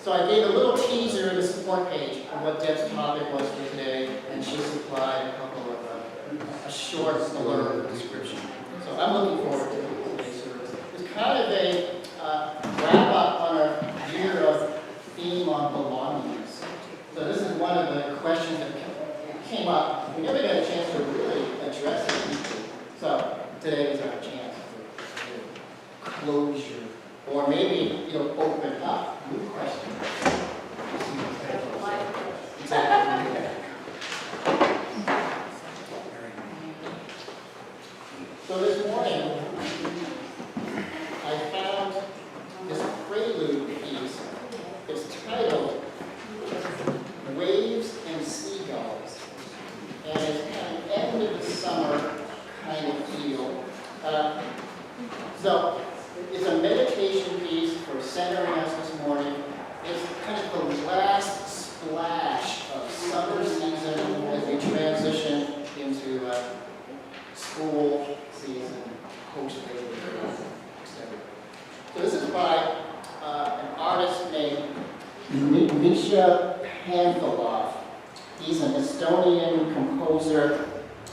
So I gave a little teaser in the support page of what Deb's topic was for today, and she supplied a couple of a short blurb description. So I'm looking forward to today's service. It's kind of a wrap up on our year of theme on belongingness. So this is one of the questions that came up. We never got a chance to really address it. So today is our chance for closure, or maybe open up new questions. Exactly. So this morning, I found this prelude piece. It's titled Waves and Seagulls, and it's kind of end of the summer kind of feel. So it's a meditation piece for centering us this morning. It's kind of the last splash of summer season as we transition into school season, post-Labor Day, etc. So this is by an artist named Misha Panthalov. He's an Estonian composer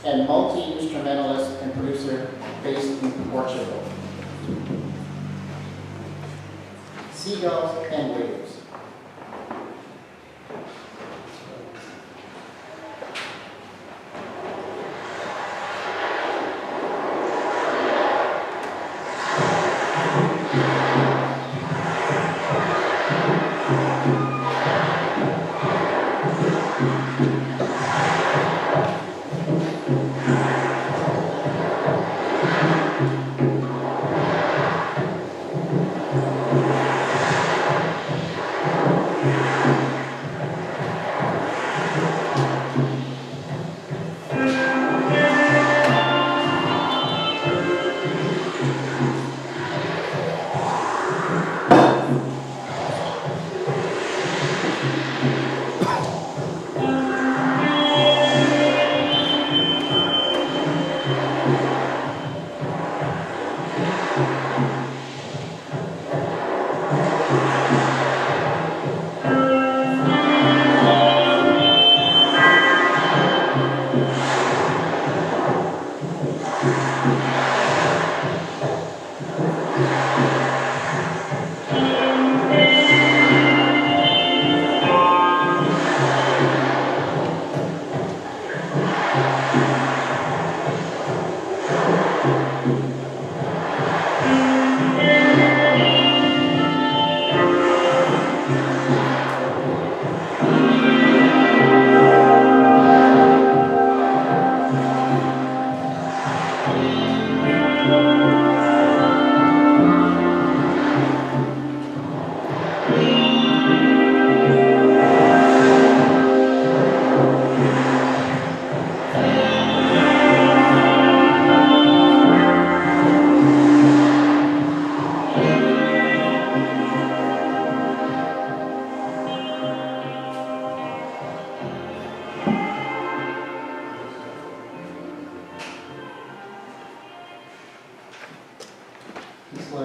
and multi-instrumentalist and producer based in Portugal. Seagulls and waves.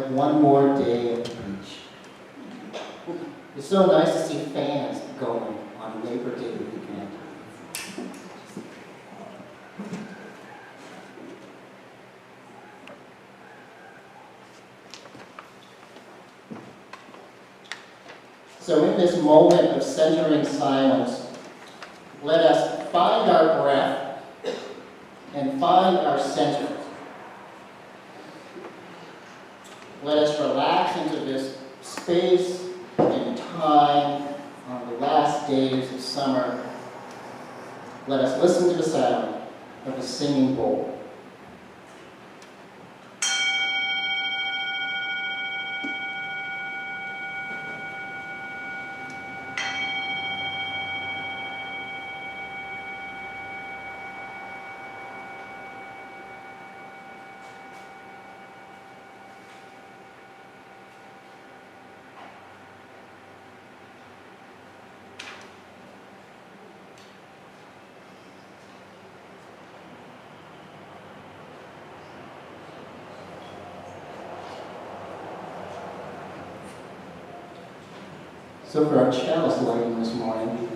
One more day at the beach. It's so nice to see fans going on Labor Day weekend. So in this moment of centering silence, let us find our breath and find our center. let us relax into this space and time on the last days of summer. Let us listen to the sound of the singing bowl. So for our chalice lighting this morning,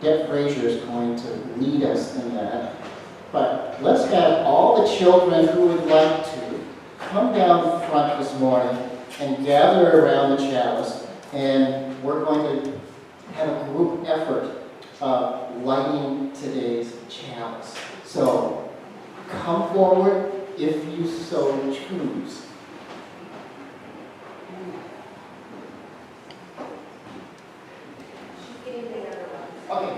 Deb Frazier is going to lead us in that. But let's have all the children who would like to come down front this morning and gather around the chalice. And we're going to have a group effort of lighting today's chalice. So come forward if you so choose. Okay.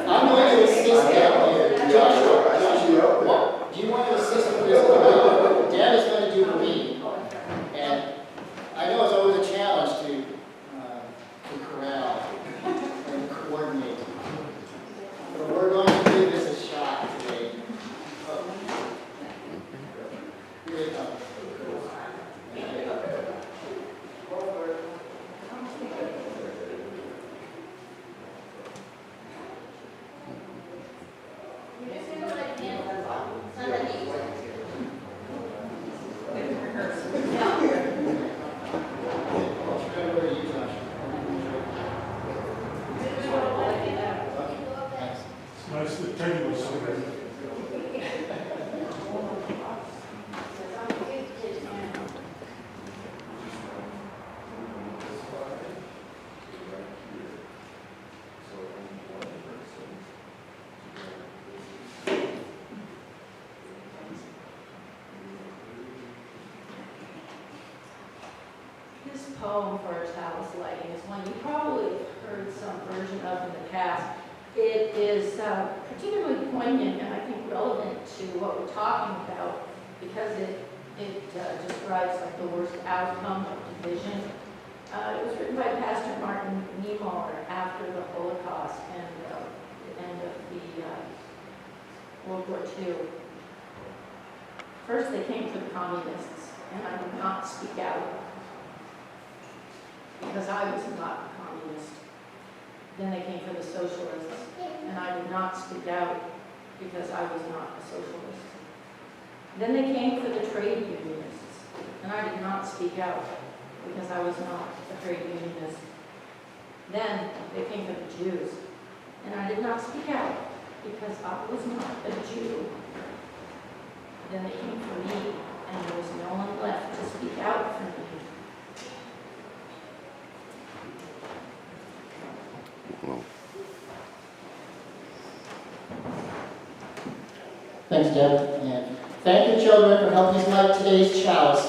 I'm going to assist down here. Joshua, do you want to assist with this? Dad is going to do the reading. And I know it's always a challenge to corral and coordinate. But we're going to give this a shot today. Here it comes. This poem for chalice lighting is one you probably heard some version of in the past. It is particularly poignant and I think relevant to what we're talking about because it describes like the worst outcome of division. It was written by Pastor Martin Niemöller after the Holocaust and the end of the World War II. First they came to the communists and I did not speak out because I was not a communist. Then they came for the socialists, and I did not speak out because I was not a socialist. Then they came for the trade unionists, and I did not speak out because I was not a trade unionist. Then they came for the Jews, and I did not speak out because I was not a Jew. Then they came for me, and there was no one left to speak out for me. Thanks, Deb. And thank you, children, for helping us light today's chalice.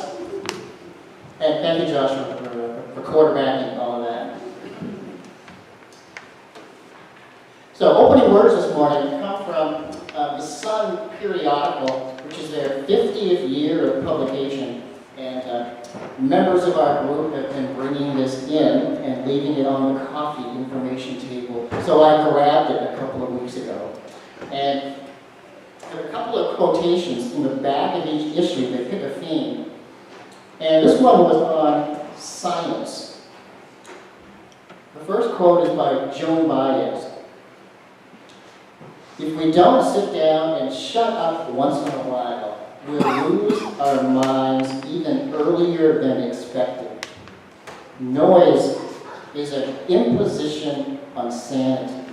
And thank you, Joshua, for quarterbacking all of that. So, opening words this morning come from the Sun periodical, which is their 50th year of publication. And members of our group have been bringing this in and leaving it on the coffee information table. So I grabbed it a couple of weeks ago. And there are a couple of quotations in the back of each issue that pick a theme. And this one was on science. The first quote is by Joan Baez. If we don't sit down and shut up once in a while, we'll lose our minds even earlier than expected. Noise is an imposition on sanity,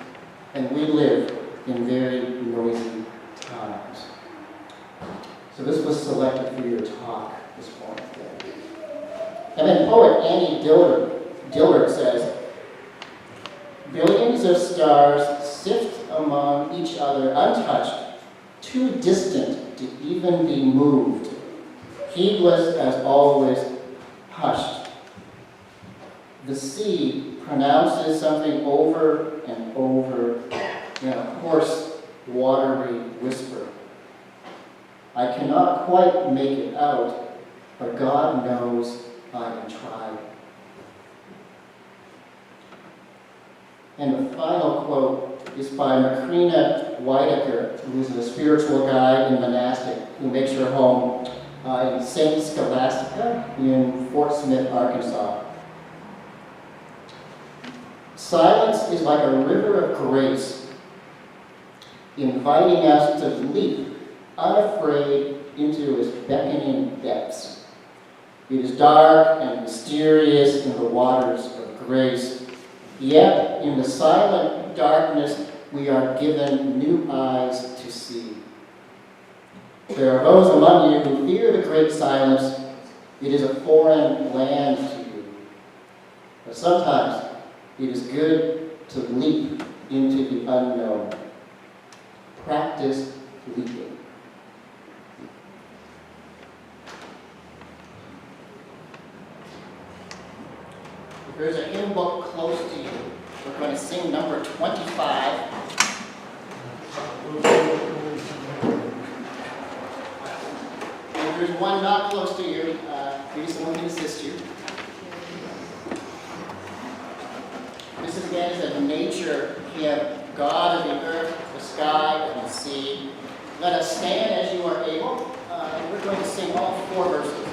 and we live in very noisy times. So this was selected for your talk this morning. And then poet Annie Dillard says, billions of stars sift among each other untouched too distant to even be moved, heedless as always, hushed. The sea pronounces something over and over in a hoarse, watery whisper. I cannot quite make it out, but God knows I am trying. And the final quote is by Macrina Whitaker, who is a spiritual guide and monastic who makes her home in St. Scholastica in Fort Smith, Arkansas. Silence is like a river of grace, inviting us to leap unafraid into its beckoning depths. It is dark and mysterious in the waters of grace, yet in the silent darkness we are given new eyes to see. There are those among you who fear the great silence. It is a foreign land to you. But sometimes it is good to leap into the unknown. Practice leaping. If there's a hymn book close to you, we're going to sing number 25. If there's one not close to you, maybe someone can assist you. This is again is a nature hymn, God of the earth, the sky, and the sea. Let us stand as you are able, and we're going to sing all 4 verses.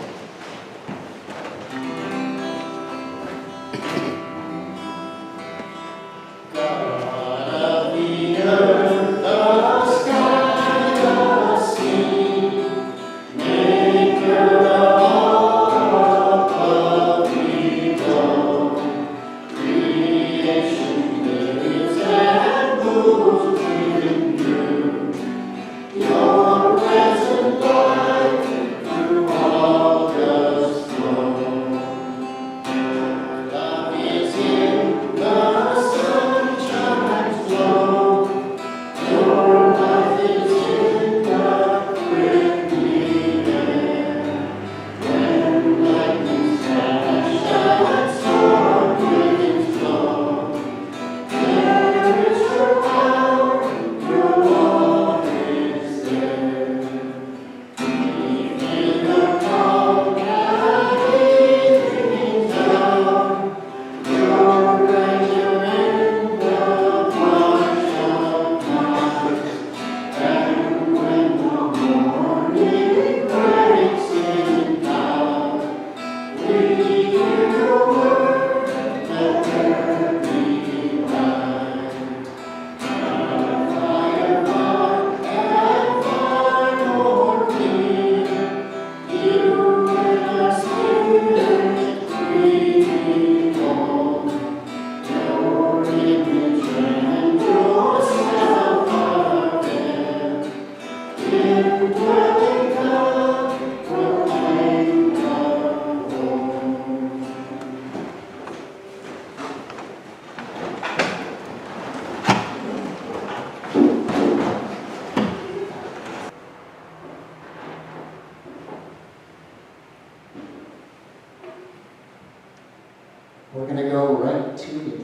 We're going to go right to it.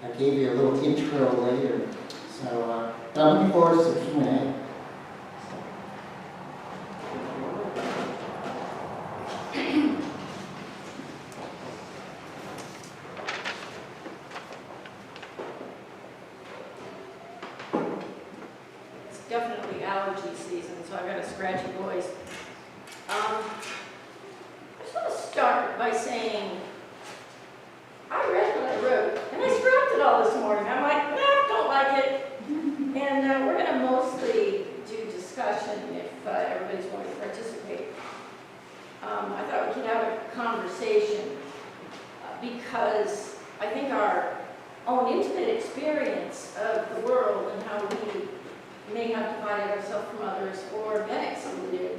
I gave you a little intro later, so I'm looking forward to some Q&A. It's definitely allergy season, so I've got a scratchy voice. I just want to start by saying, I read what I wrote, and I scrapped it all this morning. I'm like, don't like it. And we're going to mostly do discussion if everybody's going to participate. I thought we could have a conversation because I think our own intimate experience of the world and how we may have divided ourselves from others or been excluded,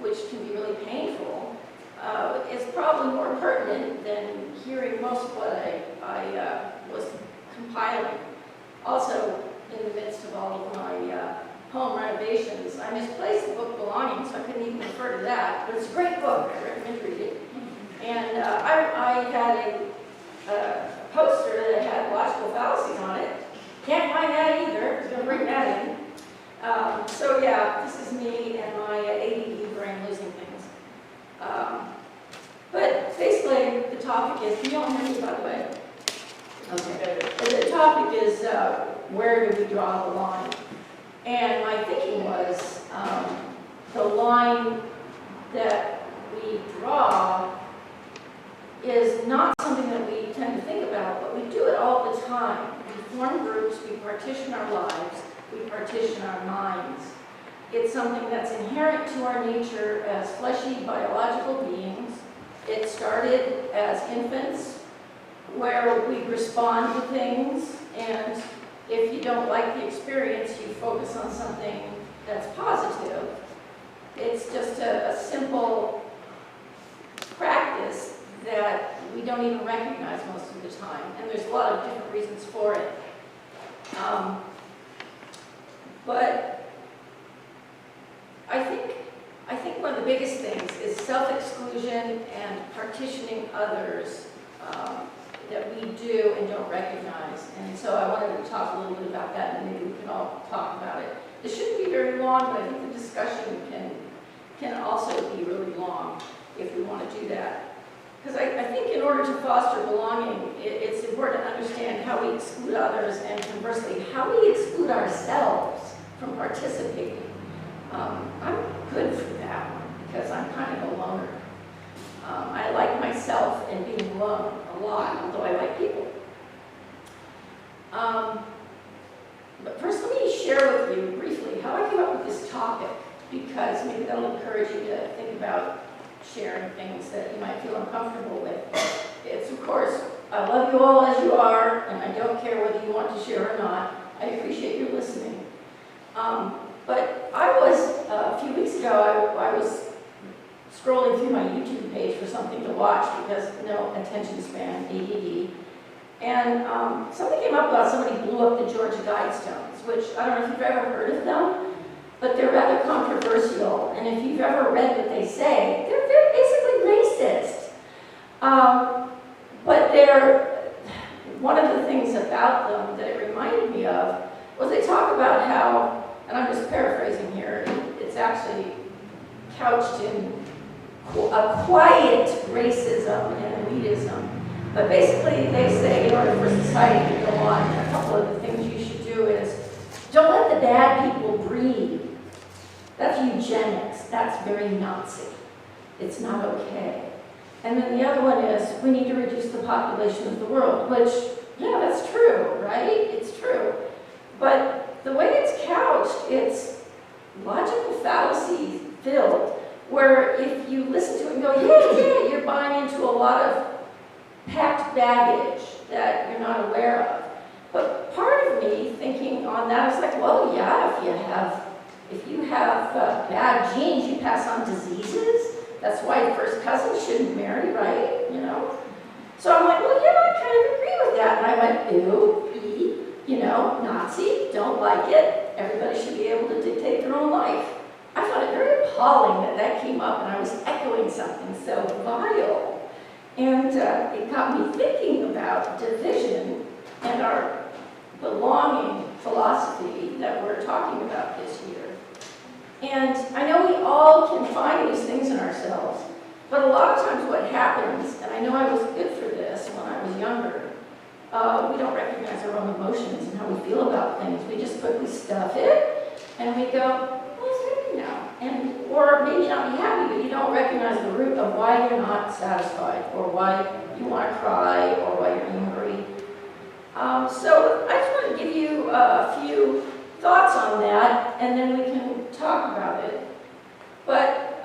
which can be really painful, is probably more pertinent than hearing most of what I was compiling. Also, in the midst of all of my home renovations, I misplaced the book Belonging, so I couldn't even refer to that. But it's a great book. I recommend you read it. And I had a poster that had logical fallacies on it. Can't find that either. I was going to bring that in. So yeah, this is me and my ADD brain losing things. But basically, the topic is, can you all hear me, by the way? Okay. The topic is, where do we draw the line? And my thinking was, the line that we draw is not something that we tend to think about, but we do it all the time. We form groups, we partition our lives, we partition our minds. It's something that's inherent to our nature as fleshy biological beings. It started as infants, where we respond to things, and if you don't like the experience, you focus on something that's positive. It's just a simple practice that we don't even recognize most of the time, and there's a lot of different reasons for it. But I think one of the biggest things is self-exclusion and partitioning others that we do and don't recognize. And so I wanted to talk a little bit about that, and maybe we can all talk about it. This shouldn't be very long, but I think the discussion can also be really long if we want to do that. Because I think in order to foster belonging, it's important to understand how we exclude others, and conversely, how we exclude ourselves from participating. I'm good for that one, because I'm kind of a loner. I like myself and being alone a lot, although I like people. But first, let me share with you briefly how I came up with this topic, because maybe that'll encourage you to think about sharing things that you might feel uncomfortable with. It's, of course, I love you all as you are, and I don't care whether you want to share or not. I appreciate you listening. But I was, a few weeks ago, I was scrolling through my YouTube page for something to watch, because no attention span, ADD. And something came up about somebody blew up the Georgia Guidestones, which I don't know if you've ever heard of them, but they're rather controversial. And if you've ever read what they say, they're basically racist. But one of the things about them that it reminded me of was they talk about how, and I'm just paraphrasing here, it's actually couched in a quiet racism and elitism. But basically they say in order for society to go on, a couple of the things you should do is, don't let the bad people breed. That's eugenics. That's very Nazi. It's not okay. And then the other one is, we need to reduce the population of the world, which, yeah, that's true, right? It's true. But the way it's couched, it's logical fallacy filled, where if you listen to it and go, yeah, you're buying into a lot of packed baggage that you're not aware of. But part of me thinking on that is like, well, yeah, if you have bad genes, you pass on diseases. That's why first cousins shouldn't marry, right? You know? So I'm like, well, yeah, I kind of agree with that. And I went, ew, Nazi, don't like it. Everybody should be able to dictate their own life. I found it very appalling that came up, and I was echoing something so vile. And it got me thinking about division and our belonging philosophy that we're talking about this year. And I know we all can find these things in ourselves, but a lot of times what happens, and I know I was good for this when I was younger, we don't recognize our own emotions and how we feel about things. We just quickly stuff it, and we go, well, it's happy now. Or maybe not be happy, but you don't recognize the root of why you're not satisfied, or why you want to cry, or why you're angry. So I just want to give you a few thoughts on that, and then we can talk about it. But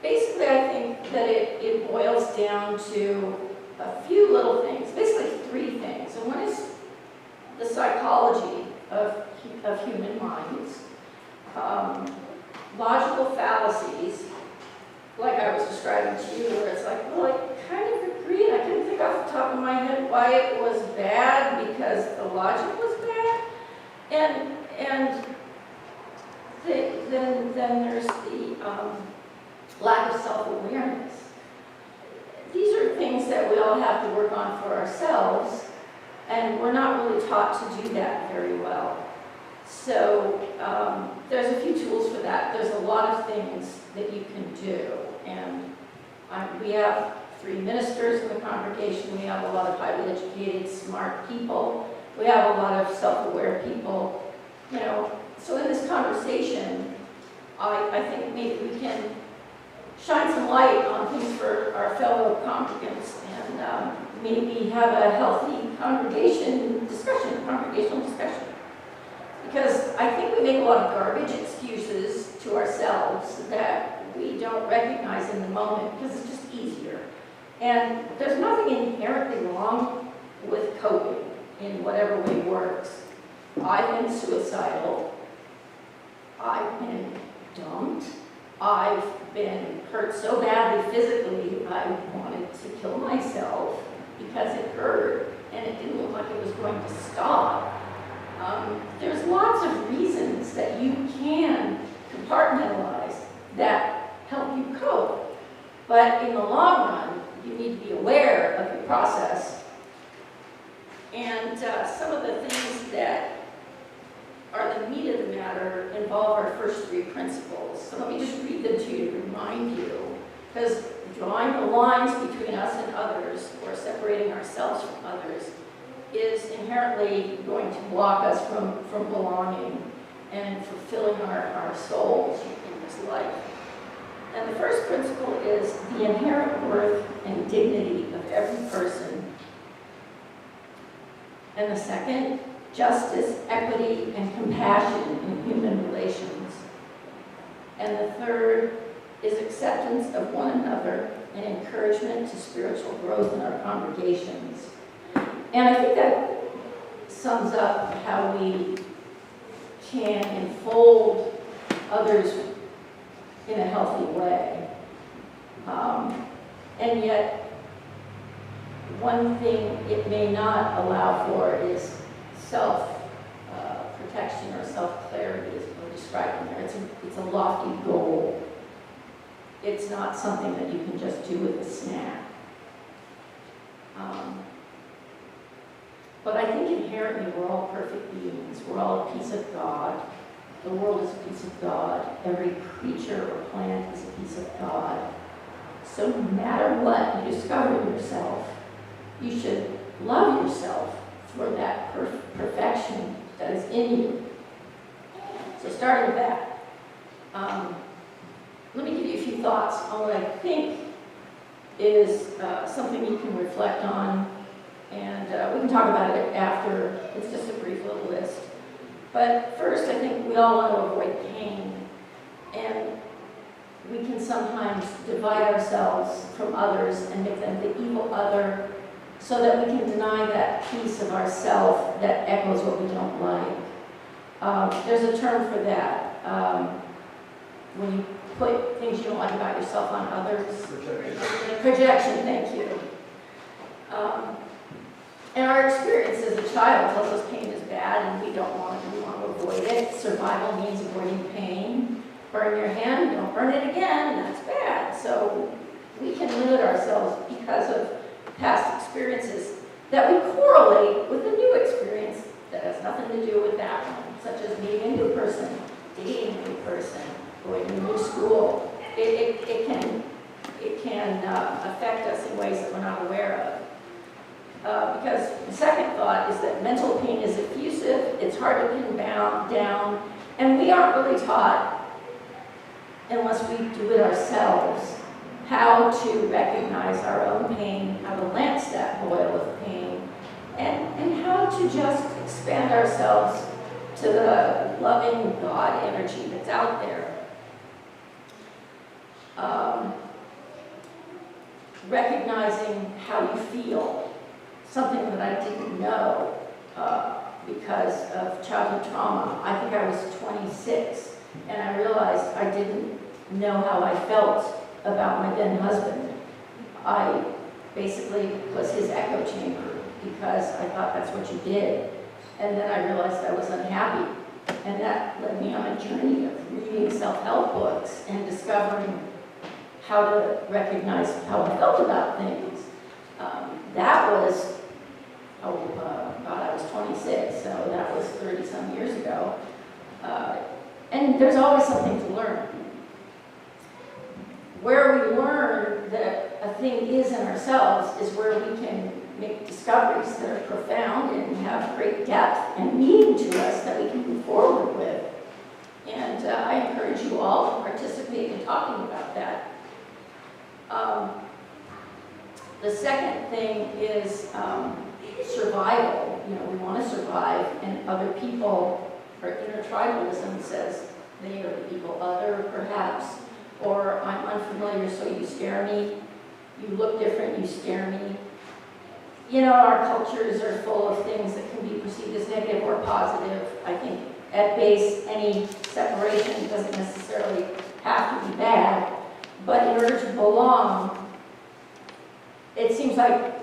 basically, I think that it boils down to a few little things, basically three things. And one is the psychology of human minds, logical fallacies, like I was describing to you, where it's like, well, I kind of agree, and I couldn't think off the top of my head why it was bad, because the logic was bad. And then there's the lack of self-awareness. These are things that we all have to work on for ourselves, and we're not really taught to do that very well. So there's a few tools for that. There's a lot of things that you can do, and we have 3 ministers in the congregation. We have a lot of highly educated, smart people. We have a lot of self-aware people. You know, so in this conversation, I think maybe we can shine some light on things for our fellow congregants and maybe have a healthy congregational discussion. Because I think we make a lot of garbage excuses to ourselves that we don't recognize in the moment because it's just easier. And there's nothing inherently wrong with coping in whatever way works. I've been suicidal. I've been dumped. I've been hurt so badly physically, I wanted to kill myself because it hurt and it didn't look like it was going to stop. There's lots of reasons that you can compartmentalize that help you cope. But in the long run, you need to be aware of your process. And some of the things that are the meat of the matter involve our first 3 principles. So let me just read them to you to remind you, because drawing the lines between us and others, or separating ourselves from others, is inherently going to block us from belonging and fulfilling our souls in this life. And the first principle is the inherent worth and dignity of every person. And the second, justice, equity, and compassion in human relations. And the third is acceptance of one another and encouragement to spiritual growth in our congregations. And I think that sums up how we can enfold others in a healthy way. And yet, one thing it may not allow for is self-protection or self-clarity, as we're describing there. It's a lofty goal. It's not something that you can just do with a snap. But I think inherently we're all perfect beings. We're all a piece of God. The world is a piece of God. Every creature or plant is a piece of God. So no matter what you discover in yourself, you should love yourself for that perfection that is in you. So starting with that, let me give you a few thoughts on what I think is something you can reflect on, and we can talk about it after. It's just a brief little list. But first, I think we all want to avoid pain, and we can sometimes divide ourselves from others and make them the evil other, so that we can deny that piece of ourself that echoes what we don't like. There's a term for that. When you put things you don't like about yourself on others. Projection, thank you. And our experience as a child tells us pain is bad and we want to avoid it. Survival means avoiding pain. Burn your hand, don't burn it again, that's bad. So we can limit ourselves because of past experiences that we correlate with a new experience that has nothing to do with that one, such as meeting a new person, dating a new person, going to a new school. It can affect us in ways that we're not aware of. Because the second thought is that mental pain is effusive, it's hard to pin down, and we aren't really taught, unless we do it ourselves, how to recognize our own pain, how to lance that boil of pain, and how to just expand ourselves to the loving God energy that's out there. Recognizing how you feel, something that I didn't know because of childhood trauma. I think I was 26, and I realized I didn't know how I felt about my then husband. I basically was his echo chamber because I thought that's what you did. And then I realized I was unhappy. And that led me on a journey of reading self-help books and discovering how to recognize how I felt about things. That was, God, I was 26, so that was 30-some years ago. And there's always something to learn. Where we learn that a thing is in ourselves is where we can make discoveries that are profound and have great depth and meaning to us that we can move forward with. And I encourage you all to participate in talking about that. The second thing is survival. You know, we want to survive, and other people, or intertribalism says they are the people, other perhaps, or I'm unfamiliar, so you scare me. You look different, you scare me. You know, our cultures are full of things that can be perceived as negative or positive. I think at base, any separation doesn't necessarily have to be bad, but in order to belong, it seems like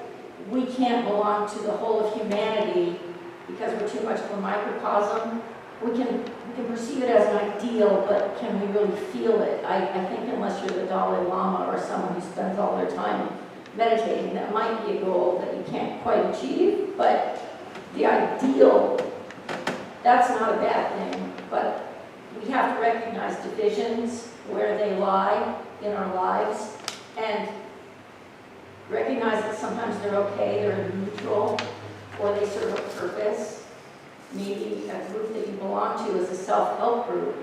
we can't belong to the whole of humanity because we're too much of a microcosm. We can perceive it as an ideal, but can we really feel it? I think unless you're the Dalai Lama or someone who spends all their time meditating, that might be a goal that you can't quite achieve, but the ideal, that's not a bad thing, but we have to recognize divisions, where they lie in our lives, and recognize that sometimes they're okay, they're neutral, or they serve a purpose. Maybe a group that you belong to is a self-help group.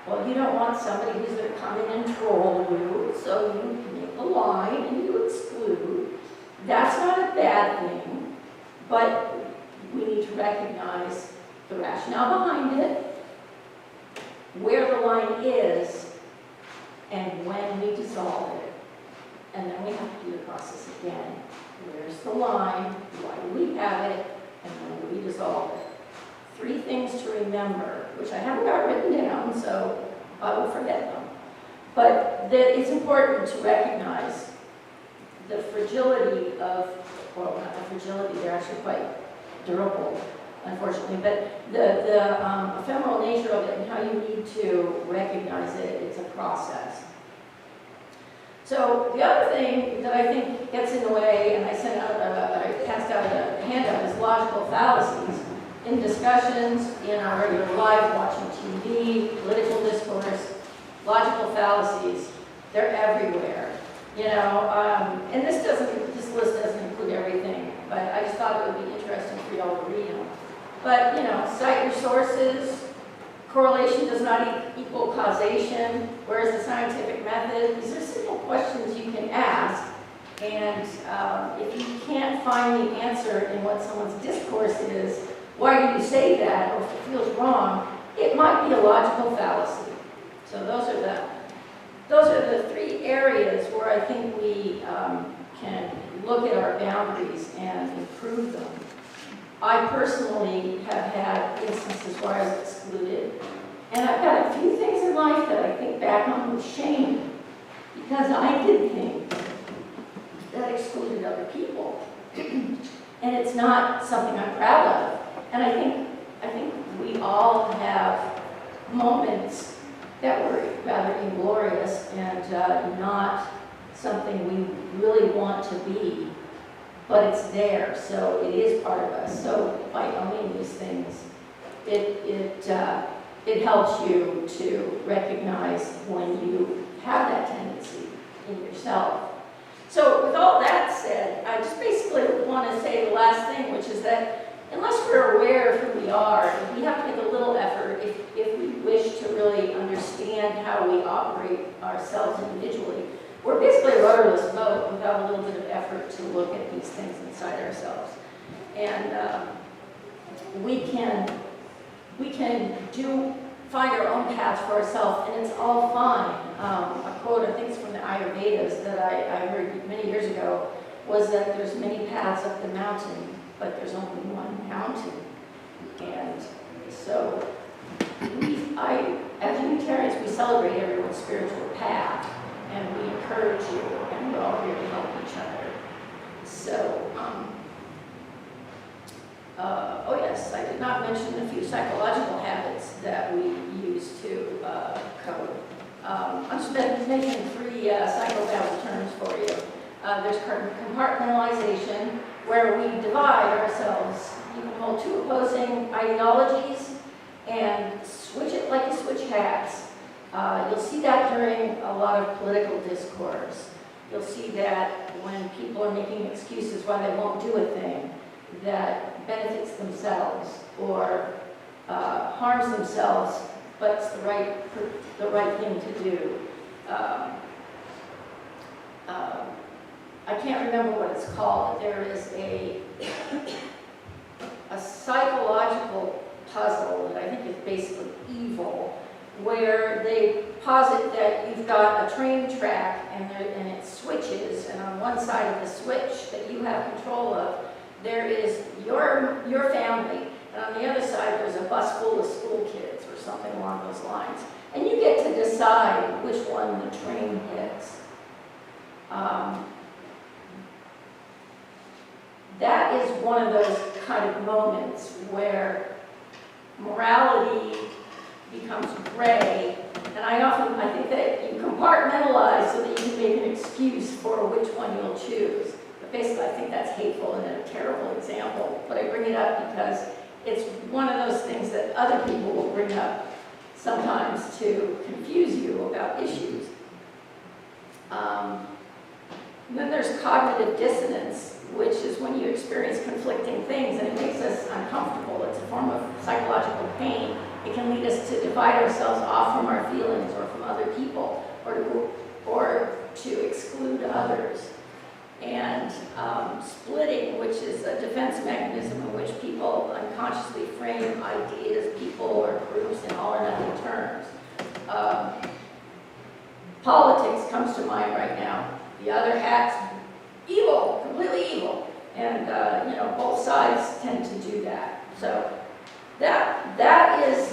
Well, you don't want somebody who's going to come in and troll you, so you make a line and you exclude. That's not a bad thing, but we need to recognize the rationale behind it, where the line is, and when we dissolve it. And then we have to do the process again. Where's the line? Why do we have it? And when do we dissolve it? 3 things to remember, which I haven't got written down, so I will forget them. But it's important to recognize the fragility of, well, not the fragility, they're actually quite durable, unfortunately, but the ephemeral nature of it and how you need to recognize it. It's a process. So the other thing that I think gets in the way, and I passed out a handout, is logical fallacies. In discussions, in our regular life, watching TV, political discourse, logical fallacies, they're everywhere. You know, and this list doesn't include everything, but I just thought it would be interesting for y'all to read them. But, you know, cite your sources. Correlation does not equal causation. Where's the scientific method? These are simple questions you can ask. And if you can't find the answer in what someone's discourse is, why do you say that, or if it feels wrong, it might be a logical fallacy. So those are the 3 areas where I think we can look at our boundaries and improve them. I personally have had instances where I was excluded, and I've got a few things in life that I think back on with shame, because I did things that excluded other people. And it's not something I'm proud of. And I think we all have moments that were rather inglorious and not something we really want to be, but it's there, so it is part of us. So by owning these things, it helps you to recognize when you have that tendency in yourself. So with all that said, I just basically want to say the last thing, which is that unless we're aware of who we are, we have to make a little effort if we wish to really understand how we operate ourselves individually. We're basically a rudderless boat without a little bit of effort to look at these things inside ourselves. And we can find our own paths for ourselves, and it's all fine. A quote, I think it's from the Ayurvedas, that I heard many years ago, was that there's many paths up the mountain, but there's only one mountain. And so as Unitarians, we celebrate everyone's spiritual path, and we encourage you, and we're all here to help each other. So Oh yes, I did not mention a few psychological habits that we use to code. I'm just making three psychobabble terms for you. There's compartmentalization, where we divide ourselves. You can hold two opposing ideologies and switch it like you switch hats. You'll see that during a lot of political discourse. You'll see that when people are making excuses why they won't do a thing that benefits themselves or harms themselves, but it's the right thing to do. I can't remember what it's called. There is a psychological puzzle that I think is basically evil, where they posit that you've got a train track and it switches, and on one side of the switch that you have control of, there is your family, and on the other side there's a bus full of school kids or something along those lines. And you get to decide which one the train hits. That is one of those kind of moments where morality becomes gray, and I think that you compartmentalize so that you can make an excuse for which one you'll choose. But basically, I think that's hateful and a terrible example, but I bring it up because it's one of those things that other people will bring up sometimes to confuse you about issues. And then there's cognitive dissonance, which is when you experience conflicting things and it makes us uncomfortable. It's a form of psychological pain. It can lead us to divide ourselves off from our feelings or from other people, or to exclude others. And splitting, which is a defense mechanism in which people unconsciously frame ideas, people, or groups in all or nothing terms. Politics comes to mind right now. The other hat's evil, completely evil. And both sides tend to do that. So that is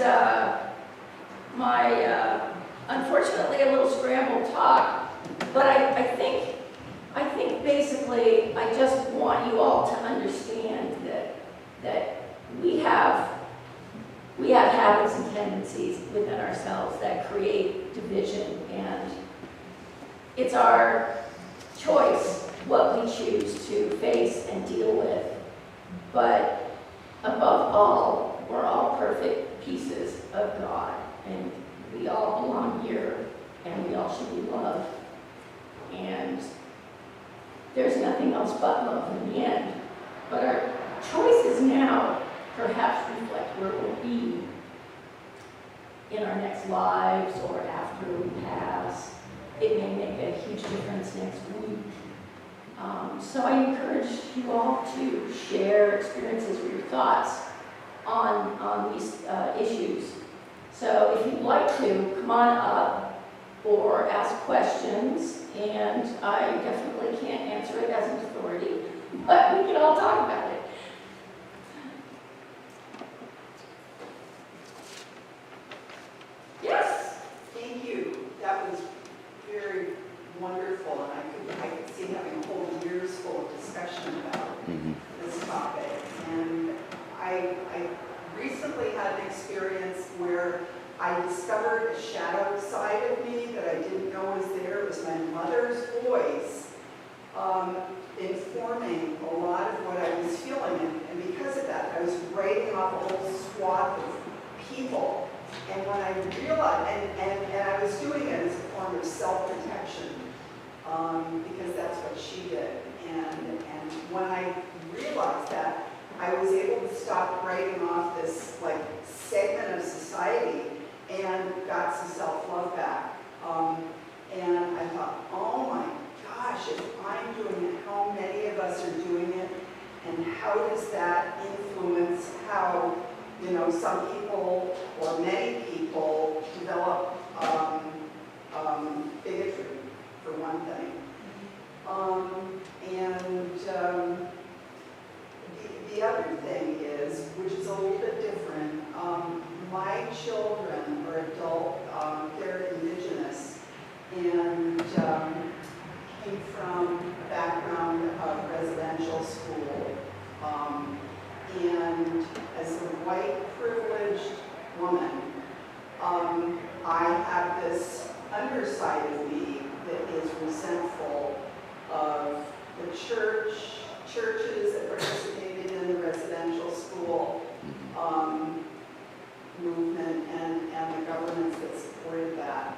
my unfortunately a little scrambled talk. But I think basically I just want you all to understand that we have habits and tendencies within ourselves that create division, and it's our choice what we choose to face and deal with. But above all, we're all perfect pieces of God, and we all belong here, and we all should be loved. And there's nothing else but love in the end. But our choices now perhaps reflect where we'll be in our next lives or after we pass. It may make a huge difference next week. So I encourage you all to share experiences or your thoughts on these issues. So if you'd like to, come on up or ask questions, and I definitely can't answer it as an authority, but we can all talk about it. Yes? Thank you. That was very wonderful, and I could see having a whole year's full of discussion about this topic. And I recently had an experience where I discovered a shadow side of me that I didn't know was there. It was my mother's voice informing a lot of what I was feeling. And because of that, I was writing off a whole swath of people. And when I realized, and I was doing it as a form of self-protection, because that's what she did. And when I realized that, I was able to stop writing off this segment of society and got some self-love back. And I thought, oh my gosh, if I'm doing it, how many of us are doing it? And how does that influence how some people or many people develop bigotry, for one thing. The other thing is, which is a little bit different, my children are adult, they're indigenous, and came from a background of residential school. And I have this underside of me that is resentful of the churches that participated in the residential school movement and the governments that supported that.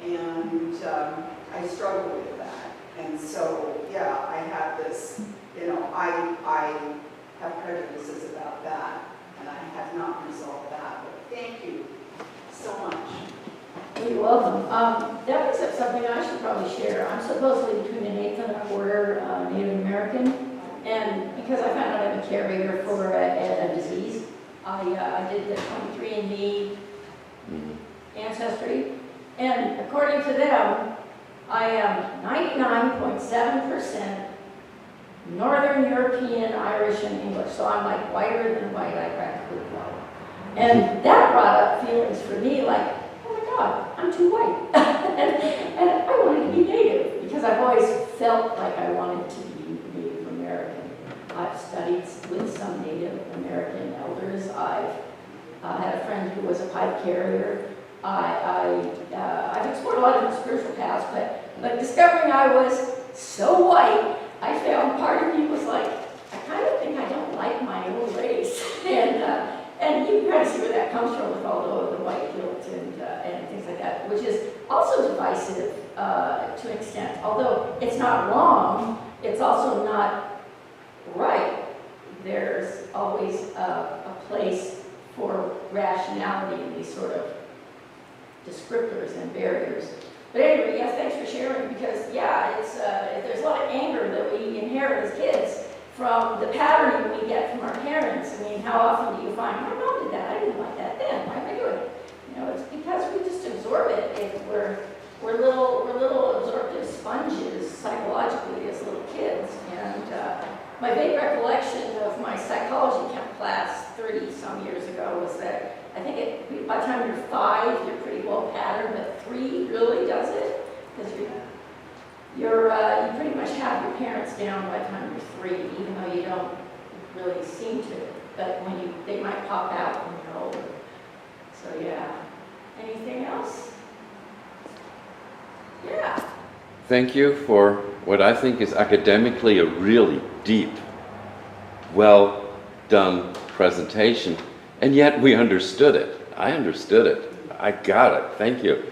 And I struggle with that. And so, yeah, I have this, I have prejudices about that, and I have not resolved that. But thank you so much. You're welcome. That brings up something I should probably share. I'm supposedly between an eighth and a quarter Native American, and because I found out I'm a carrier for a disease, I did the 23andMe ancestry, and according to them, I am 99.7% Northern European, Irish, and English. So I'm like whiter than white. I practically glow. And that brought up feelings for me like, oh my God, I'm too white. and I wanted to be Native because I've always felt like I wanted to be Native American. I've studied with some Native American elders. I've had a friend who was a pipe carrier. I've explored a lot of the spiritual paths, but discovering I was so white, I found part of me was like, I kind of think I don't like my own race. And you can kind of see where that comes from with all the white guilt and things like that, which is also divisive to an extent. Although it's not wrong, it's also not right. There's always a place for rationality in these sort of descriptors and barriers. But anyway, yes, thanks for sharing, because yeah, there's a lot of anger that we inherit as kids from the patterning we get from our parents. I mean, how often do you find, my mom did that, I didn't like that then, why am I doing it? It's because we just absorb it. We're little absorptive sponges psychologically as little kids. And my vague recollection of my psychology class 30 some years ago was that I think by the time you're 5, you're pretty well patterned, but 3 really does it, because you pretty much have your parents down by the time you're 3, even though you don't really seem to. But they might pop out when you're older. So yeah. Anything else? Yeah. Thank you for what I think is academically a really deep, well done presentation. And yet we understood it. I understood it. I got it. Thank you.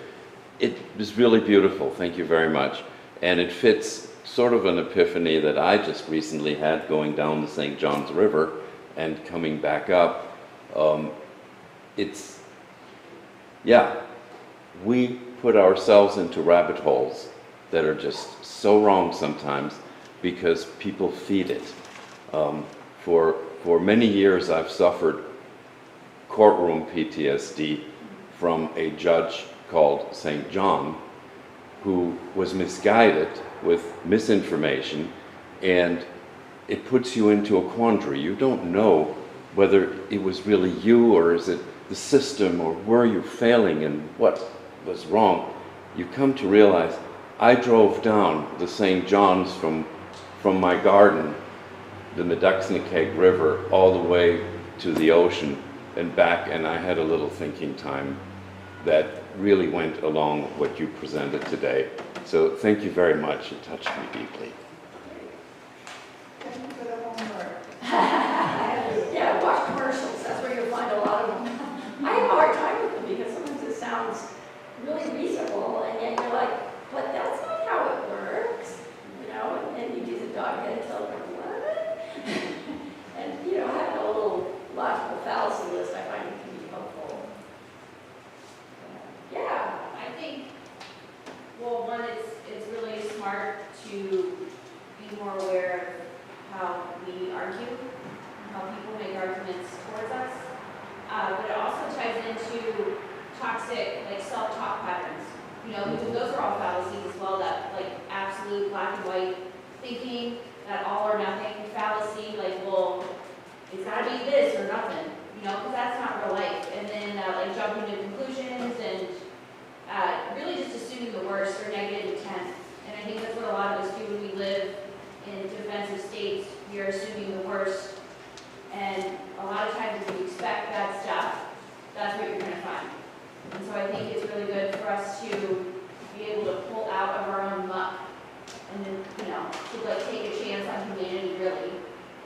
It was really beautiful. Thank you very much. And it fits sort of an epiphany that I just recently had going down the St. John's River and coming back up. We put ourselves into rabbit holes that are just so wrong sometimes because people feed it. For many years I've suffered courtroom PTSD from a judge called St. John, who was misguided with misinformation, and it puts you into a quandary. You don't know whether it was really you, or is it the system, or were you failing and what was wrong. You come to realize, I drove down the St. John's from my garden, the Meduxniqueg River, all the way to the ocean and back, and I had a little thinking time that really went along with what you presented today. So thank you very much. It touched me deeply. Thank you for the homework. Yeah, watch commercials. That's where you'll find a lot of them. I have a hard time with them because sometimes it sounds really reasonable, and yet you're like, but that's not how it works, and you do the dog head tilt, like, what? And, having a little logical fallacy list, I find it can be helpful. Yeah. I think, well, one, it's really smart to be more aware of how we argue, how people make arguments towards us. But it also ties into toxic, self-talk patterns. Because those are all fallacies as well, that, absolute black and white thinking, that all or nothing fallacy, well, it's gotta be this or nothing, because that's not real life. And then, jumping to conclusions and really just assuming the worst or negative intent. And I think that's what a lot of us do when we live in defensive states. We are assuming the worst. And a lot of times if you expect bad stuff, that's what you're gonna find. And so I think it's really good for us to be able to pull out of our own muck and then, you know, to like take a chance on humanity really.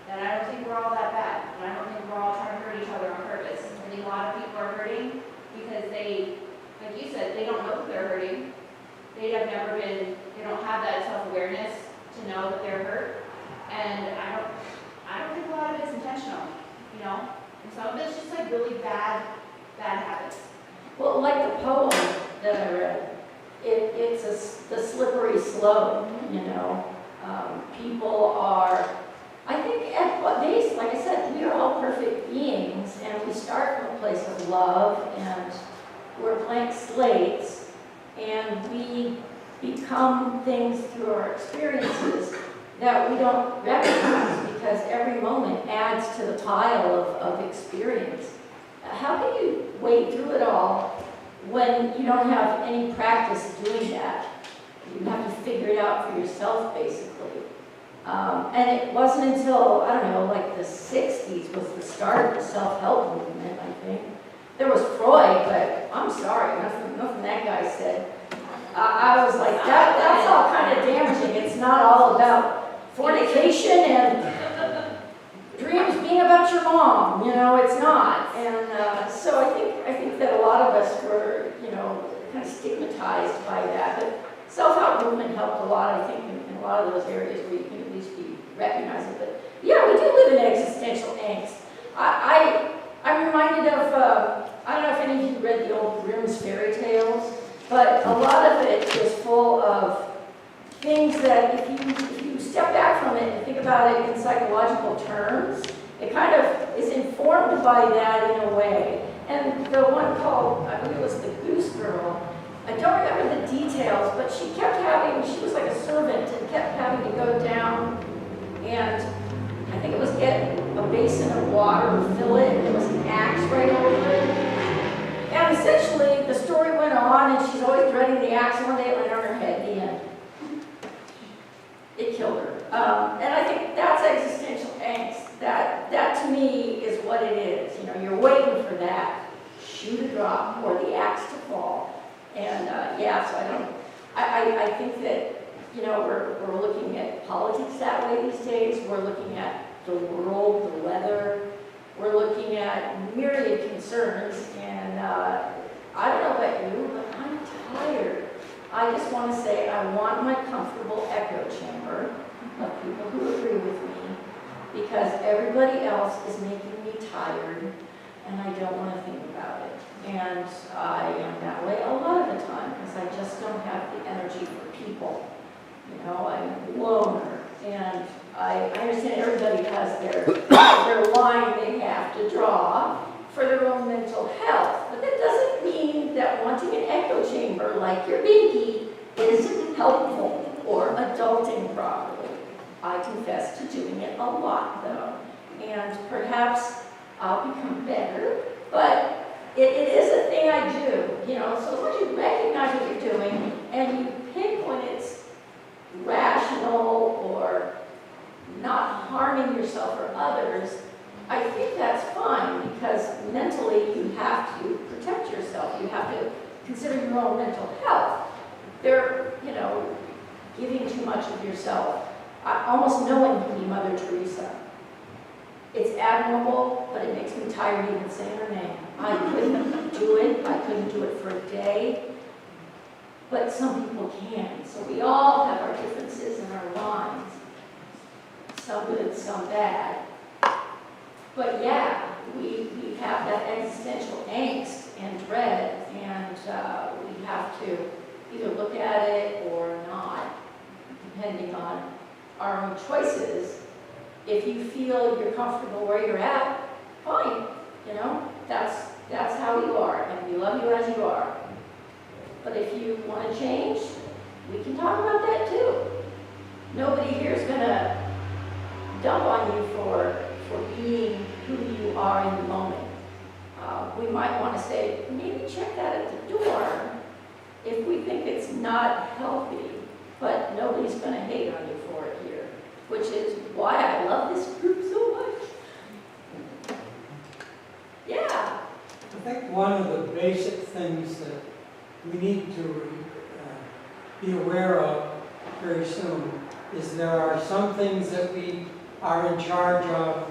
And I don't think we're all that bad. And I don't think we're all trying to hurt each other on purpose. I think a lot of people are hurting because they, like you said, they don't know that they're hurting. They have never been, they don't have that self-awareness to know that they're hurt. And I don't think a lot of it's intentional, you know? And some of it's just like really bad habits. Well, like the poem that I read, it's the slippery slope, you know. People are, I think at what base, like I said, we are all perfect beings, and we start from a place of love, and we're blank slates, and we become things through our experiences that we don't recognize because every moment adds to the pile of experience. How can you wade through it all when you don't have any practice doing that? You have to figure it out for yourself, basically. And it wasn't until, I don't know, like the 60s was the start of the self-help movement, I think. There was Freud, but I'm sorry, nothing that guy said. I was like, that's all kind of damaging. It's not all about fornication and dreams being about your mom, you know, it's not. And so I think that a lot of us were, you know, kind of stigmatized by that. But self-help movement helped a lot, I think, in a lot of those areas where you can at least be recognizing. But yeah, we do live in existential angst. I'm reminded of, I don't know if any of you read the old Grimm's fairy tales, but a lot of it is full of things that if you step back from it and think about it in psychological terms, it kind of is informed by that in a way. And the one called, I believe it was the Goose Girl, I don't remember the details, but she was like a servant and kept having to go down and I think it was get a basin of water, fill it, and there was an axe right over it. And essentially the story went on and she's always dreading the axe, and one day it went on her head, the end. It killed her. And I think that's existential angst. That to me is what it is. You know, you're waiting for that shoe to drop or the axe to fall. And yeah, so I think that, you know, we're looking at politics that way these days. We're looking at the world, the weather. We're looking at myriad concerns. And I don't know about you, but I'm tired. I just want to say I want my comfortable echo chamber of people who agree with me, because everybody else is making me tired and I don't want to think about it. And I am that way a lot of the time because I just don't have the energy for people. You know, I'm a loner, and I understand everybody has their line they have to draw for their own mental health, but that doesn't mean that wanting an echo chamber like your baby is helpful or adulting properly. I confess to doing it a lot though, and perhaps I'll become better, but it is a thing I do, you know, so as long as you recognize what you're doing and you pick when it's rational or not harming yourself or others, I think that's fine, because mentally you have to protect yourself. You have to consider your own mental health. They're, you know, giving too much of yourself. Almost no one can be Mother Teresa. It's admirable, but it makes me tired even saying her name. I couldn't do it. I couldn't do it for a day. But some people can. So we all have our differences and our lines. Some good, some bad. But yeah, we have that existential angst and dread, and we have to either look at it or not, depending on our own choices. If you feel you're comfortable where you're at, fine, you know, that's how you are, and we love you as you are. But if you want to change, we can talk about that too. Nobody here is going to dump on you for being who you are in the moment. We might want to say, maybe check that at the door if we think it's not healthy, but nobody's going to hate on you for it here, which is why I love this group so much. Yeah. I think one of the basic things that we need to be aware of very soon is there are some things that we are in charge of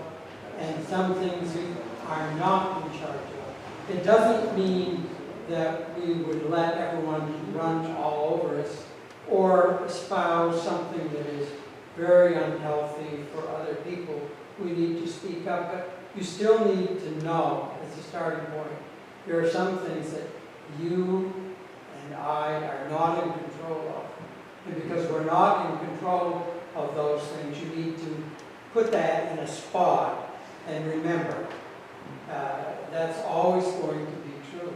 and some things we are not in charge of. It doesn't mean that we would let everyone run all over us or espouse something that is very unhealthy for other people. We need to speak up, but you still need to know, as a starting point, there are some things that you and I are not in control of. And because we're not in control of those things, you need to put that in a spot and remember, that's always going to be true.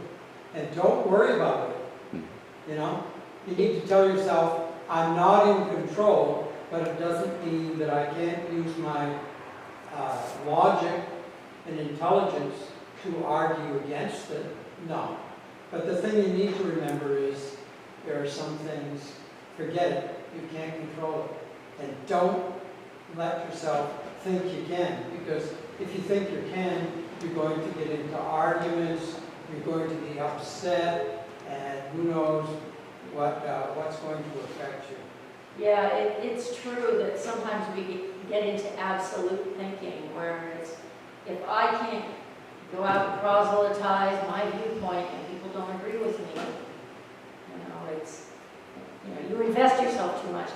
And don't worry about it, you know? You need to tell yourself, I'm not in control, but it doesn't mean that I can't use my logic and intelligence to argue against it. No. But the thing you need to remember is there are some things, forget it, you can't control it. And don't let yourself think you can, because if you think you can, you're going to get into arguments, you're going to be upset, and who knows what's going to affect you. Yeah, it's true that sometimes we get into absolute thinking where it's, if I can't go out and proselytize my viewpoint and people don't agree with me, you invest yourself too much.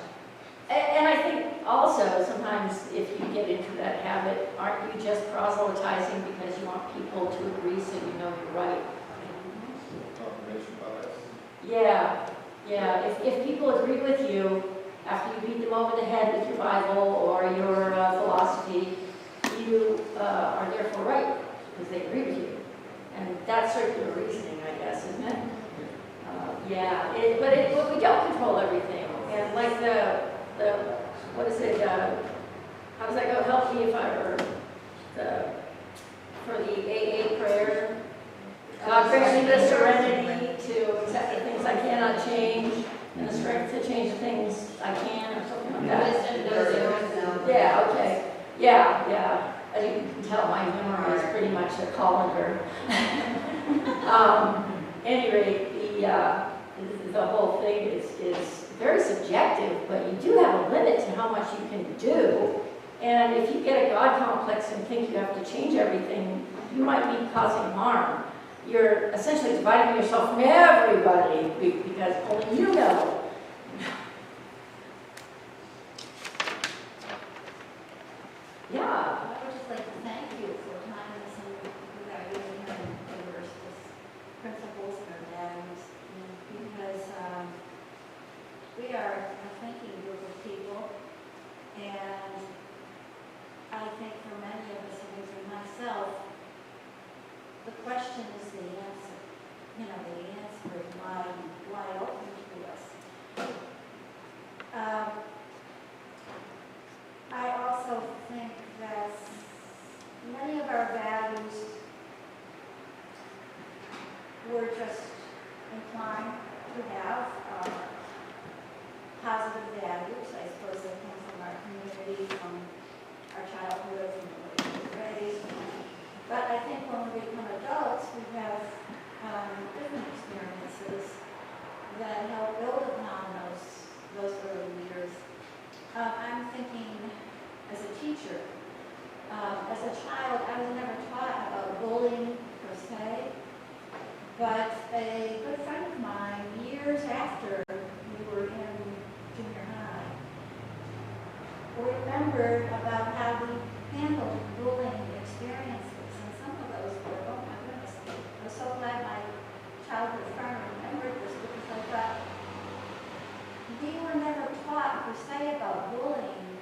And I think also sometimes if you get into that habit, aren't you just proselytizing because you want people to agree so you know you're right? Confirmation bias. Yeah. If people agree with you after you beat them over the head with your Bible or your philosophy, you are therefore right because they agree with you. And that's circular reasoning, I guess, isn't it? But we don't control everything. And like what is it, how does that go? Help me if I were, for the AA prayer. God grant me the serenity to accept the things I cannot change and the strength to change the things I can, or something like that. Yeah, okay. Yeah. As you can tell, my memory is pretty much a colander. Anyway, the whole thing is very subjective, but you do have a limit to how much you can do. And if you get a God complex and think you have to change everything, you might be causing harm. You're essentially dividing yourself from everybody because only you know. Yeah. I would just like to thank you for time and some without using your principles and values, because we are a thinking group of people, and I think for many of us, including myself, the question is the answer. The answer is wide open to us. I also think that many of our values we're just inclined to have positive values. I suppose they come from our community, from our childhood, from the way we were raised. But I think when we become adults, we have different experiences that help build upon those early years. I'm thinking as a teacher. As a child, I was never taught about bullying per se, but a good friend of mine, years after we were in junior high, remembered about how we handled bullying experiences, and some of those were, oh my goodness, I was so glad my childhood friend remembered this, because I thought, we were never taught per se about bullying,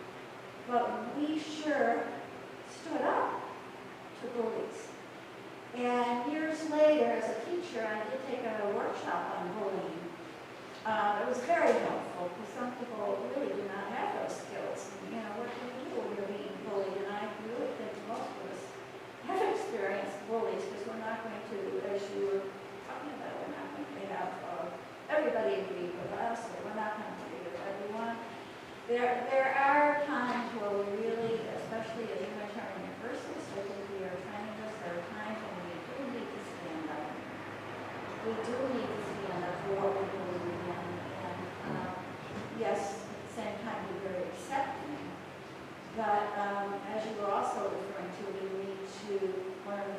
but we sure stood up to bullies. And years later, as a teacher, I did take a workshop on bullying. It was very helpful, because some people really do not have those skills. What do you do when you're being bullied? And I really think most of us have experienced bullies, because we're not going to, as you were talking about, we're not going to have everybody agree with us, or we're not going to agree with everyone. There are times where we really, especially as Unitarian Universalists, I think we are training us, there are times when we do need to stand up and we do need to stand up for what we believe in, and, yes, at the same time, be very accepting. But, as you were also referring to, we need to learn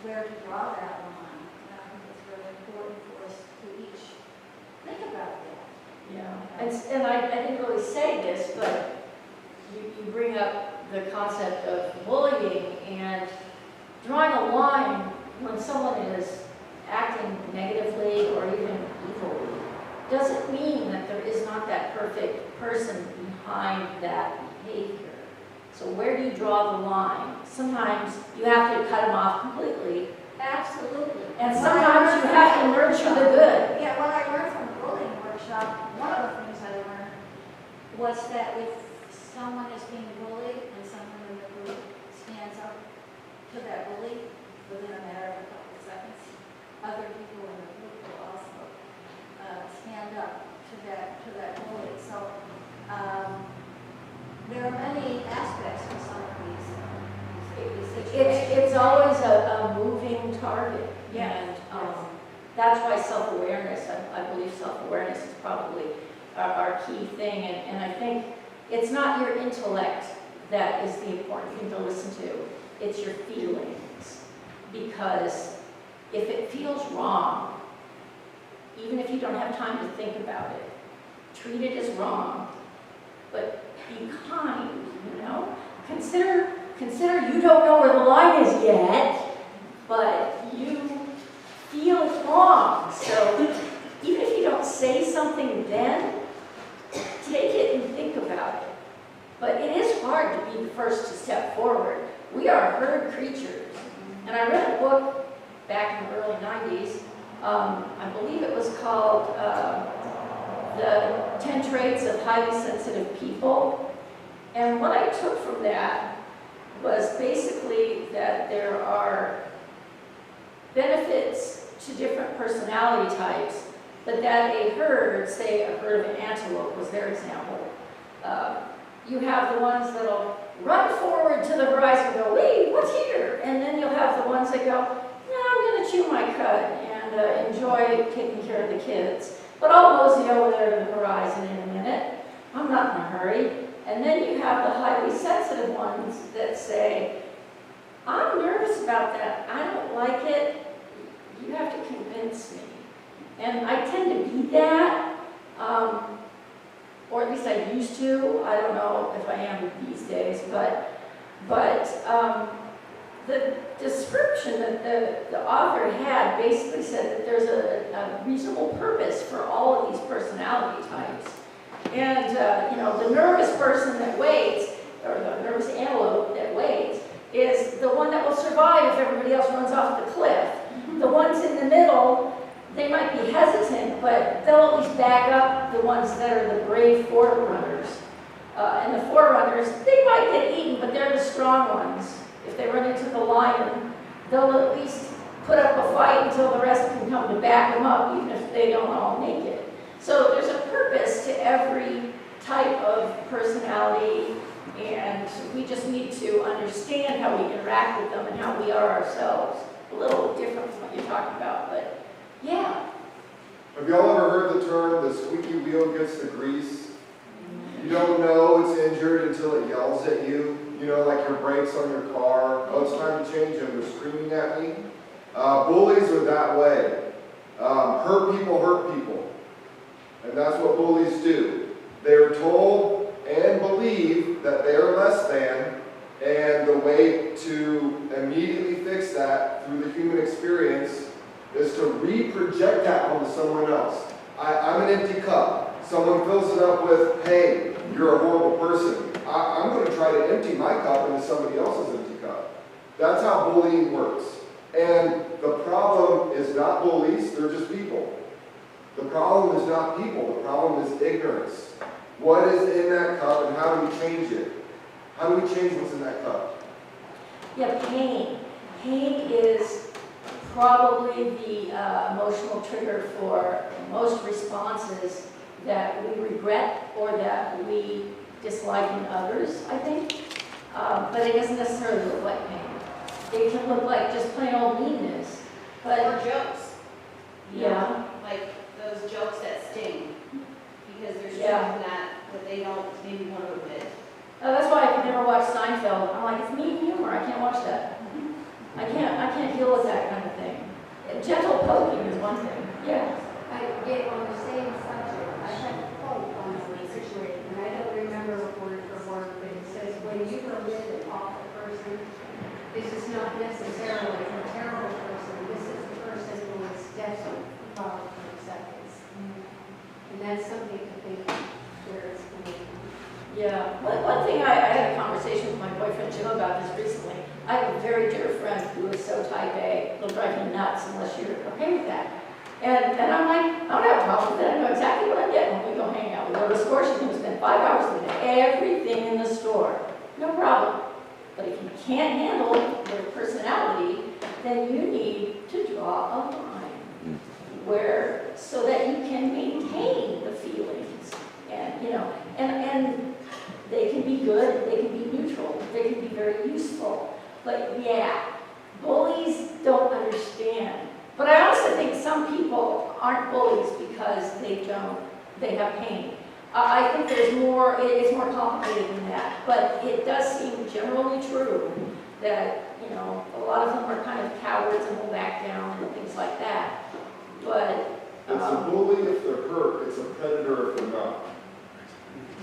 where to draw that line. And I think it's very important for us to each think about that. Yeah, and I didn't really say this, but you bring up the concept of bullying and drawing a line when someone is acting negatively or even evilly doesn't mean that there is not that perfect person behind that behavior. So where do you draw the line? Sometimes you have to cut them off completely, Absolutely. and sometimes you have to nurture the good. Yeah, what I learned from the bullying workshop, one of the things I learned was that if someone is being bullied and someone in the group stands up to that bully within a matter of a couple of seconds, other people in the group will also stand up to that bully. So there are many aspects to some of these situations. It's always a moving target. Yes, And yes. that's why self-awareness, I believe self-awareness is probably our key thing. And I think it's not your intellect that is the important thing to listen to. It's your feelings. Because if it feels wrong, even if you don't have time to think about it, treat it as wrong, but be kind, you know? Consider you don't know where the line is yet, but you feel it's wrong. So even if you don't say something then, take it and think about it. But it is hard to be the first to step forward. We are herd creatures. And I read a book back in the early 90s. I believe it was called The 10 Traits of Highly Sensitive People. And what I took from that was basically that there are benefits to different personality types, but that a herd, say a herd of an antelope was their example, you have the ones that'll run forward to the horizon and go, wait, what's here? And then you'll have the ones that go, no, I'm going to chew my cud and enjoy taking care of the kids. But I'll mosey over there to the horizon in a minute. I'm not in a hurry. And then you have the highly sensitive ones that say, I'm nervous about that. I don't like it. You have to convince me. And I tend to be that, or at least I used to. I don't know if I am these days, but the description that the author had basically said that there's a reasonable purpose for all of these personality types. And, you know, the nervous person that waits, or the nervous antelope that waits, is the one that will survive if everybody else runs off the cliff. The ones in the middle, they might be hesitant, but they'll at least back up the ones that are the brave forerunners. And the forerunners, they might get eaten, but they're the strong ones. If they run into the lion, they'll at least put up a fight until the rest can come to back them up, even if they don't all make it. So there's a purpose to every type of personality, and we just need to understand how we interact with them and how we are ourselves. A little different from what you're talking about, but yeah. Have y'all ever heard the term, the squeaky wheel gets the grease? You don't know it's injured until it yells at you. You know, like your brakes on your car. Oh, it's time to change them. They're screaming at me. Bullies are that way. Hurt people. And that's what bullies do. They're told and believe that they are less than, and the way to immediately fix that through the human experience is to re-project that onto someone else. I'm an empty cup. Someone fills it up with, hey, you're a horrible person. I'm going to try to empty my cup into somebody else's empty cup. That's how bullying works. And the problem is not bullies, they're just people. The problem is not people, the problem is ignorance. What is in that cup and how do we change it? How do we change what's in that cup? Yeah, pain. Pain is probably the emotional trigger for most responses that we regret or that we dislike in others, I think. But it doesn't necessarily look like pain. It can look like just plain old meanness. Or But jokes. You know, Yeah. like those jokes that sting, because there's Yeah. truth in that they don't maybe want to admit. That's why I could never watch Seinfeld. I'm like, it's mean humor, I can't watch that. I can't deal with that kind of thing. Gentle poking is one thing, yeah. I get on the same subject, I had a quote on a situation, and I don't remember word for word, but it says, when you go with an awful person, this is not necessarily a terrible person, this is the person who is desperate for acceptance. And that's something to think where it's coming from. Yeah, one thing, I had a conversation with my boyfriend Jim about this recently. I have a very dear friend who is so type A, it'll drive me nuts unless you're okay with that. And I'm like, I don't have a problem with it, I know exactly what I'm getting when we go hang out. We go to the store, she's gonna spend 5 hours with me, everything in the store, no problem. But if you can't handle their personality, then you need to draw a line where, so that you can maintain the feelings. And, you know, and they can be good, they can be neutral, they can be very useful. But yeah, bullies don't understand. But I also think some people aren't bullies because they have pain. I think there's more, it's more complicated than that. But it does seem generally true that, you know, a lot of them are kind of cowards and will back down and things like that. But It's a bully if they're hurt, it's a predator if they're not.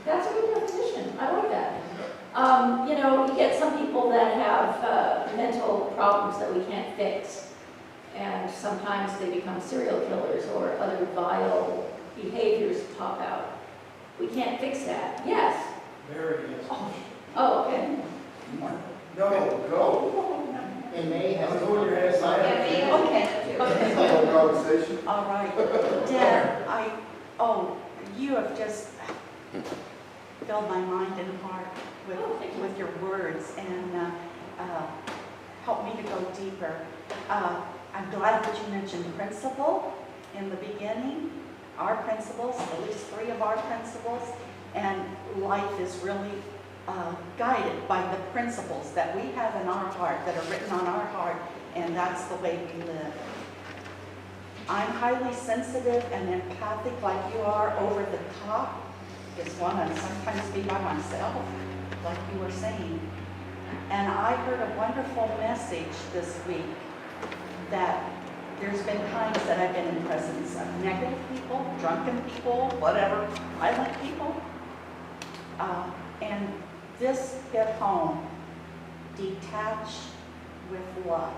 that's a good definition. I like that. You know, you get some people that have mental problems that we can't fix. And sometimes they become serial killers or other vile behaviors pop out. We can't fix that. Yes. There it is. Oh, okay. No, go. It may have. Go in your head. Yeah, they have Okay. to. It's a whole conversation. All right. Deb, you have just filled my mind and heart with your words and helped me to go deeper. I'm glad that you mentioned principle in the beginning, our principles, at least 3 of our principles, and life is really guided by the principles that we have in our heart, that are written on our heart, and that's the way we live. I'm highly sensitive and empathic like you are. Over the top is one I sometimes be by myself, like you were saying. And I heard a wonderful message this week that there's been times that I've been in presence of negative people, drunken people, whatever, violent people. And this hit home, detach with love.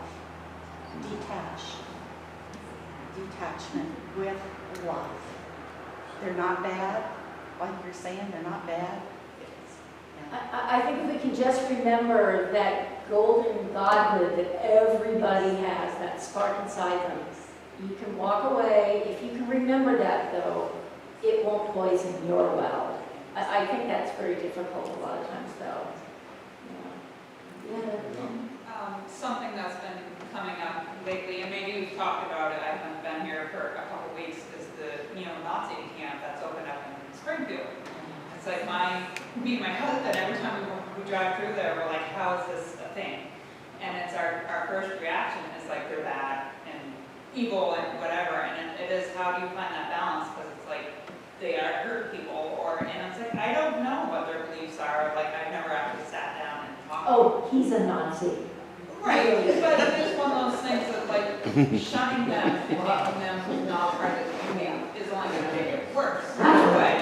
Detachment with love. They're not bad, like you're saying, they're not bad. I think if we can just remember that golden godhood that everybody has, that spark inside them, you can walk away. If you can remember that, though, it won't poison your well. I think that's very difficult a lot of times, though. Yeah. Something that's been coming up lately, and maybe we've talked about it, I haven't been here for a couple weeks, is the neo-Nazi camp that's opened up in Springfield. It's like me and my husband, every time we drive through there, we're like, how is this a thing? And it's our first reaction is like they're bad and evil and whatever, and it is, how do you find that balance? Because it's like they are hurt people, and it's like, I don't know what their beliefs are, like I've never actually sat down and talked. Oh, he's a Nazi. Right, but it's one of those things that like shunning them and making them not part of the community is only going to make it worse. Anyway,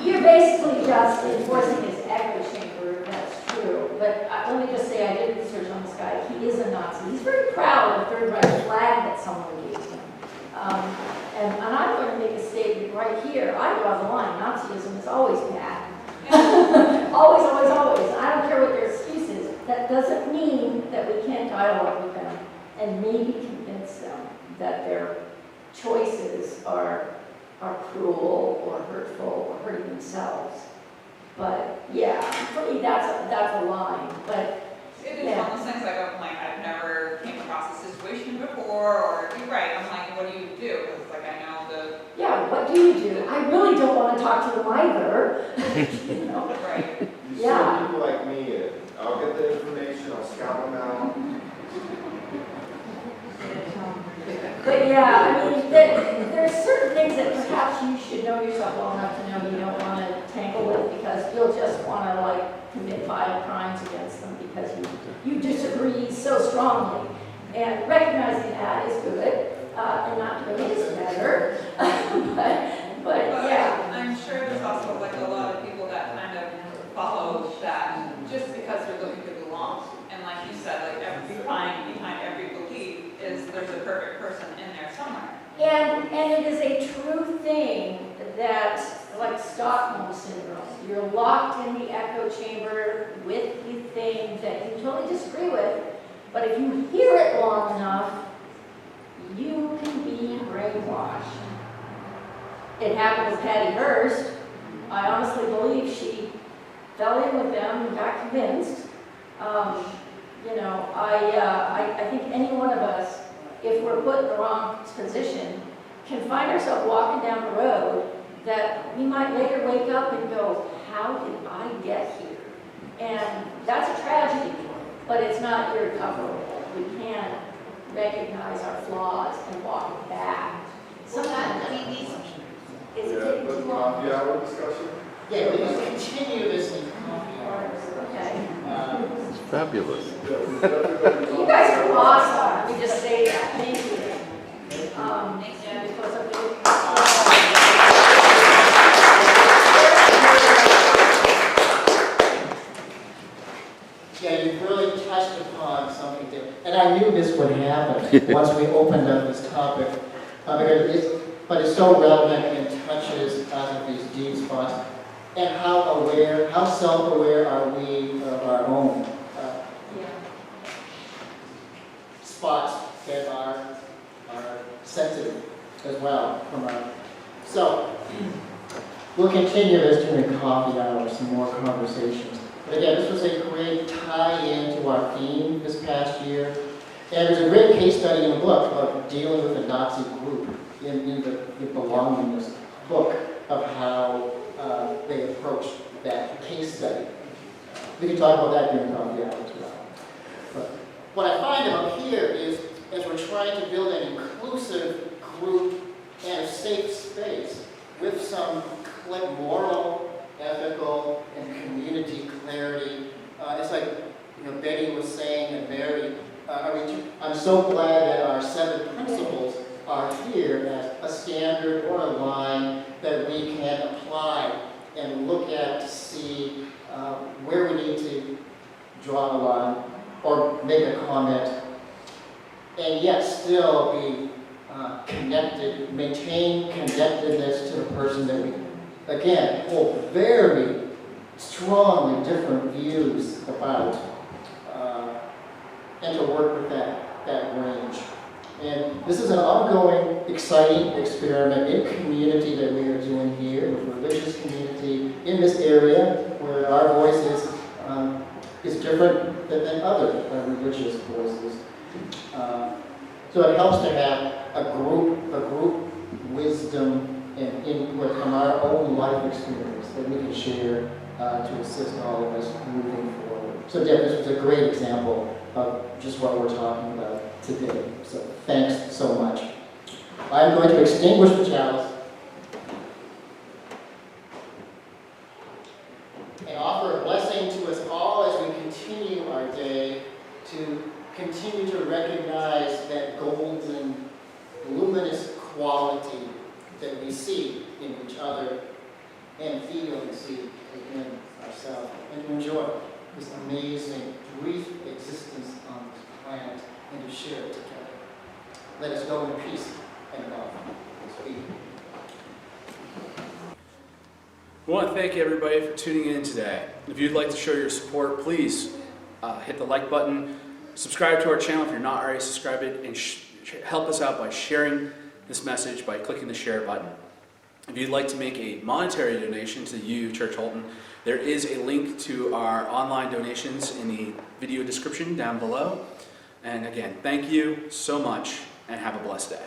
You're basically just enforcing his echo chamber, that's true. But let me just say, I did research on this guy. He is a Nazi. He's very proud of the Third Reich flag that someone gave him. And I'm going to make a statement right here. I draw the line. Nazism is always bad. Always, always, always. I don't care what their excuse is. That doesn't mean that we can't dialogue with them and maybe convince them that their choices are cruel or hurtful or hurting themselves. But yeah, for me that's a line. But it is one of those things like I've never came across a situation before, or you're right. I'm like, what do you do? Because like I know the what do you do? I really don't want to talk to them either. You know? right. You Yeah. send people like me in. I'll get the information, I'll scout them out. But yeah, I mean, there's certain things that perhaps you should know yourself well enough to know you don't want to tangle with, because you'll just want to like commit violent crimes against them because you disagree so strongly. And recognizing that is good, and not doing it is better. but yeah. I'm sure there's also like a lot of people that kind of follow that just because they're looking to belong. And like you said, like behind every belief is there's a perfect person in there somewhere. And it is a true thing that, like Stockholm syndrome, you're locked in the echo chamber with the thing that you totally disagree with, but if you hear it long enough, you can be brainwashed. It happened with Patty Hearst. I honestly believe she fell in with them and got convinced. I think any one of us, if we're put in the wrong position, can find ourselves walking down the road that we might later wake up and go, how did I get here? And that's a tragedy, but it's not irrecoverable. We can recognize our flaws and walk back. Sometimes, I mean, these, is it taking But too long? coffee hour discussion? Yeah, we can continue this in coffee hours. Okay. It's fabulous. Yeah, we definitely gotta be You guys are awesome. Let me just say that. Thank you. Because of Yeah, you've really touched upon something there. And I knew this would happen once we opened up this topic. But it's so relevant and touches on these deep spots. And how self-aware are we of our own spots that are sensitive as well from our. So we'll continue this during coffee hour, some more conversations. But again, this was a great tie-in to our theme this past year. And there's a great case study in the book about dealing with a Nazi group in the belongingness book of how they approached that case study. We can talk about that during coffee hour as well. But what I find out here is, as we're trying to build an inclusive group and a safe space with some moral, ethical, and community clarity, it's like Betty was saying, and Mary, I'm so glad that our 7 principles are here as a standard or a line that we can apply and look at to see where we need to draw a line or make a comment, and yet still be connected, maintain connectedness to the person that we, again, hold very strongly different views about, and to work with that range. And this is an ongoing, exciting experiment in community that we are doing here, with religious community in this area where our voice is different than other religious voices. So it helps to have a group wisdom and input from our own life experience that we can share to assist all of us moving forward. So Deb, this was a great example of just what we're talking about today. So thanks so much. I'm going to extinguish the chalice and offer a blessing to us all as we continue our day to continue to recognize that golden, luminous quality that we see in each other and feel and see within ourselves, and to enjoy this amazing, brief existence on this planet and to share it together. Let us go in peace and love. Speak. We want to thank everybody for tuning in today. If you'd like to show your support, please hit the like button, subscribe to our channel if you're not already subscribed, and help us out by sharing this message by clicking the share button. If you'd like to make a monetary donation to you, Church Holton, there is a link to our online donations in the video description down below. And again, thank you so much and have a blessed day.